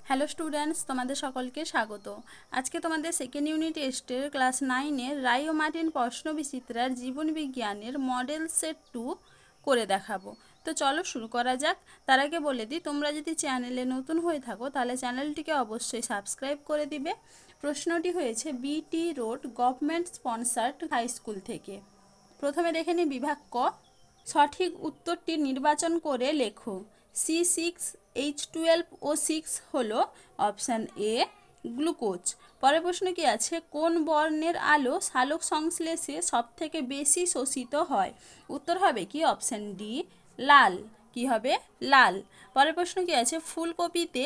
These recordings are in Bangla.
হ্যালো স্টুডেন্টস, তোমাদের সকলকে স্বাগত। আজকে তোমাদের সেকেন্ড ইউনিট টেস্টের ক্লাস 9-এর রাই ও মার্টিন প্রশ্ন বিচিত্রার জীবন বিজ্ঞানের মডেল সেট 2 করে দেখাবো। তো চলো শুরু করা যাক। তার আগে বলে দিই, তোমরা যদি চ্যানেলে নতুন হয়ে থাকো তাহলে চ্যানেলটিকে অবশ্যই সাবস্ক্রাইব করে দিবে। প্রশ্নটি হয়েছে BT road government sponsored high school থেকে। প্রথমে দেখে নিই বিভাগ ক। সঠিক উত্তরটি নির্বাচন করে লেখো। C6H12O6 হলো অপশান এ গ্লুকোজ। পরের প্রশ্ন কি আছে, কোন বর্ণের আলো সালোক সংশ্লেষে সবথেকে বেশি শোষিত হয়? উত্তর হবে কি অপশান ডি লাল। কি হবে? লাল। পরের প্রশ্ন কি আছে, ফুলকপিতে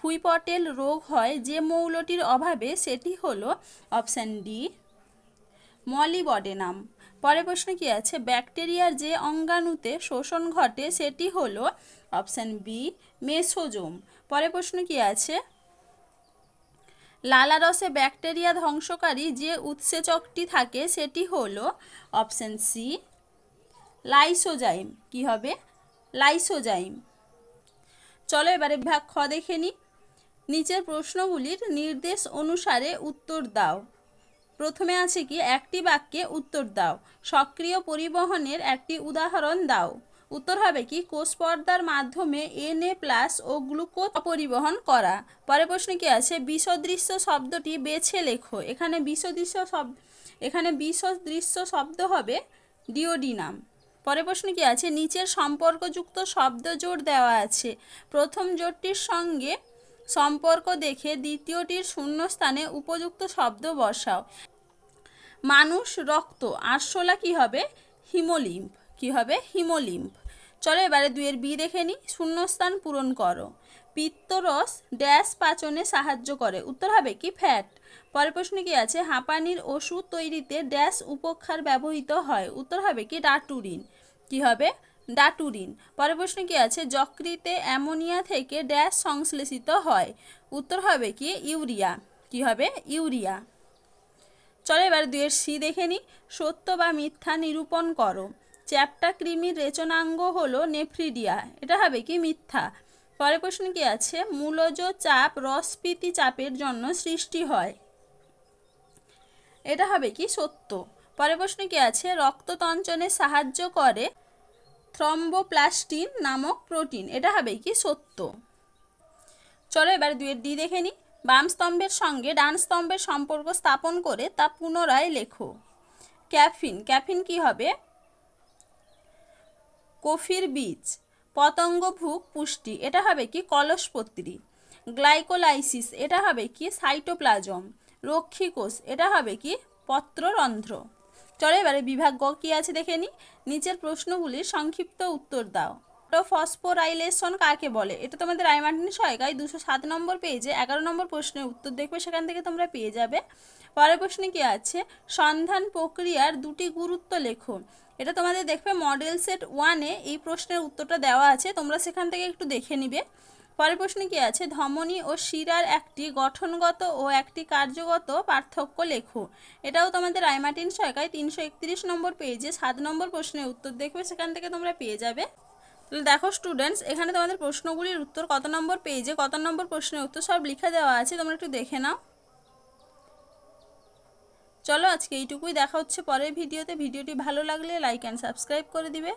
হুইপটেল রোগ হয় যে মৌলটির অভাবে? সেটি হলো অপশান ডি মলিবডেনাম। পরের প্রশ্ন কি আছে, ব্যাকটেরিয়ার যে অঙ্গাণুতে শোষণ ঘটে সেটি হলো অপশান বি মেসোজোম। পরের প্রশ্ন কি আছে, লালারসে ব্যাকটেরিয়া ধ্বংসকারী যে উৎসেচকটি থাকে সেটি হলো অপশান সি লাইসোজাইম। কি হবে? লাইসোজাইম। চলো এবারে বিভাগ খ দেখে নিই। নিচের প্রশ্নগুলির নির্দেশ অনুসারে উত্তর দাও। প্রথমে আছে কি, একটি বাক্যে উত্তর দাও। সক্রিয় পরিবহনের একটি উদাহরণ দাও। উত্তর হবে কি, কোষ পর্দার মাধ্যমে Na+ ও গ্লুকোজ পরিবহন করা। পরের প্রশ্ন কি আছে, বিষদৃশ্য শব্দটি বেছে লেখো। এখানে বিষদৃশ্য শব্দ হবে ডিওডিনাম। পরের প্রশ্ন কি আছে, নিচের সম্পর্কযুক্ত শব্দ জোড় দেওয়া আছে। প্রথম জোড়টির সঙ্গে সম্পর্ক দেখে দ্বিতীয়টির শূন্যস্থানে উপযুক্ত শব্দ বসাও। মানুষ রক্ত, আরশোলা কি হবে? হিমোলিম্ফ। কি হবে? হিমোলিম্ফ। চলো এবারে 2-এর বি দেখে নিই। শূন্যস্থান পূরণ করো। পিত্তরস ড্যাশ পাচনে সাহায্য করে? উত্তর হবে কি ফ্যাট। পরের প্রশ্ন কি আছে, হাঁপানির ওষুধ তৈরিতে ড্যাশ উপক্ষার ব্যবহৃত হয়? উত্তর হবে কি ডাটুরিন। কি হবে? ডাটুরিন। পরের প্রশ্ন কি আছে, যকৃতে অ্যামোনিয়া থেকে ড্যাশ সংশ্লেষিত হয়? উত্তর হবে কি ইউরিয়া। কি হবে? ইউরিয়া। চলো এবার 2-এর সি দেখে নিই। সত্য বা মিথ্যা নিরূপণ করো। চ্যাপ্টা কৃমির রেচনাঙ্গ হলো নেফ্রিডিয়া। এটা হবে কি মিথ্যা। পরের প্রশ্ন কি আছে, মূলজ চাপ রসপীতি চাপের জন্য সৃষ্টি হয়? এটা হবে কি সত্য। পরের প্রশ্ন কি আছে, রক্ততঞ্চনে সাহায্য করে থ্রম্বোপ্লাস্টিন নামক প্রোটিন? এটা হবে কি সত্য। চলো এবার 2-এর ডি দেখে নিই। বাম স্তম্ভের সঙ্গে ডান স্তম্ভের সম্পর্ক স্থাপন করে তা পুনরায় লেখো। ক্যাফিন। ক্যাফিন কি হবে? কফির বীজ। পতঙ্গভুক পুষ্টি। এটা হবে কি কলসপত্রী। গ্লাইকোলাইসিস। এটা হবে কি সাইটোপ্লাজম। রক্ষীকোষ। এটা হবে কি পত্ররন্ধ্র। চলো এবারে বিভাগ গ কি আছে দেখে নিই। নিচের প্রশ্নগুলির সংক্ষিপ্ত উত্তর দাও। ফসফোরাইলেশন কাকে বলে? এটা তোমাদের রাই মার্টিন সহায়িকায় 207 নম্বর পেজে 11 নম্বর প্রশ্নের উত্তর দেখবে, সেখান থেকে তোমরা পেয়ে যাবে। পরের প্রশ্নে কি আছে, সন্ধান প্রক্রিয়ার দুটি গুরুত্ব লেখো। এটা তোমাদের দেখবে মডেল সেট 1-এ এই প্রশ্নের উত্তরটা দেওয়া আছে, তোমরা সেখান থেকে একটু দেখে নিবে। পরের প্রশ্নে কি আছে, ধমনী ও শিরার একটি গঠনগত ও একটি কার্যগত পার্থক্য লেখো। এটাও তোমাদের রাই মার্টিন সহায়িকায় 331 নম্বর পেজে 7 নম্বর প্রশ্নের উত্তর দেখবে, সেখান থেকে তোমরা পেয়ে যাবে। তাহলে দেখো স্টুডেন্টস, এখানে তোমাদের প্রশ্নগুলির উত্তর কত নম্বর পেজে কত নম্বর প্রশ্নের উত্তর সব লিখে দেওয়া আছে, তোমরা একটু দেখে নাও। চলো আজকে এইটুকুই, দেখা হচ্ছে পরের ভিডিওতে। ভিডিওটি ভালো লাগলে লাইক অ্যান্ড সাবস্ক্রাইব করে দিবে।